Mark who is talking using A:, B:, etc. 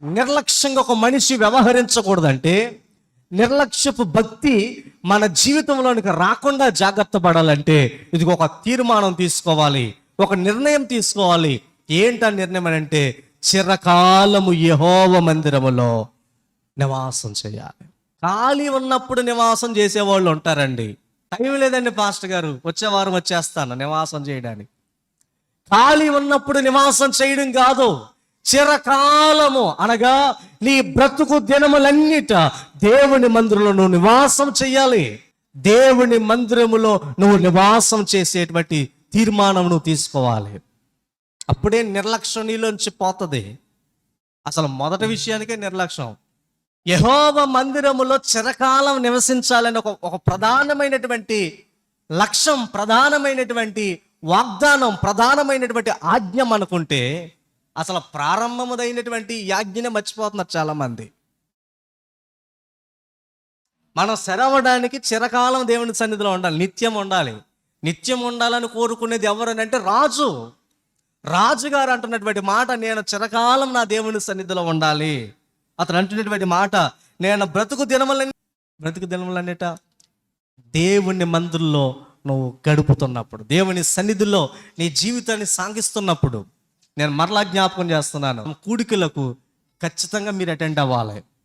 A: నిర్లక్ష్యంగా ఒక మనిషి వ్యవహరించకూడదంటే, నిర్లక్ష్యపు భక్తి మన జీవితంలోనికి రాకుండా జాగ్రత్త పడాలంటే ఇది ఒక తీర్మానం తీసుకోవాలి, ఒక నిర్ణయం తీసుకోవాలి. ఏంటా నిర్ణయం అంటే చిరకాలము యెహోవా మందిరములో నివాసం చేయాలి. ఖాళీ ఉన్నప్పుడు నివాసం చేసేవాళ్ళు ఉంటారండి. టైం లేదండి పాస్టర్ గారు, వచ్చే వారం వచ్చేస్తాను నివాసం చేయడానికి. ఖాళీ ఉన్నప్పుడు నివాసం చేయడం కాదు, చిరకాలము అనగా నీ బ్రతుకు దినములన్నిట దేవుని మందిరంలో నువ్వు నివాసం చెయ్యాలి. దేవుని మందిరములో నువ్వు నివాసం చేసేటువంటి తీర్మానం నువ్వు తీసుకోవాలి. అప్పుడే నిర్లక్ష్యం నీలోంచి పోతుంది. అసలు మొదటి విషయానికే నిర్లక్ష్యం. యెహోవా మందిరములో చిరకాలం నివసించాలని ఒక ప్రధానమైనటువంటి లక్ష్యం, ప్రధానమైనటువంటి వాగ్దానం, ప్రధానమైనటువంటి ఆజ్ఞ మనకుంటే అసలు ప్రారంభముదైనటువంటి ఈ ఆజ్ఞనే మర్చిపోతున్నారు చాలా మంది. మనం సెరవడానికి చిరకాలం దేవుని సన్నిధిలో ఉండాలి, నిత్యం ఉండాలి. నిత్యం ఉండాలని కోరుకునేది ఎవరని అంటే రాజుగారు అంటున్నటువంటి మాట, నేను చిరకాలం నా దేవుని సన్నిధిలో ఉండాలి. అతను అంటున్నటువంటి మాట, నేను బ్రతుకు దినములన్నిట దేవుని మందిరంలో నువ్వు గడుపుతున్నప్పుడు, దేవుని సన్నిధిలో నీ జీవితాన్ని సాగిస్తున్నప్పుడు. నేను మరలా జ్ఞాపకం చేస్తున్నాను, కూడికలకు ఖచ్చితంగా మీరు అటెండ్ అవ్వాలి.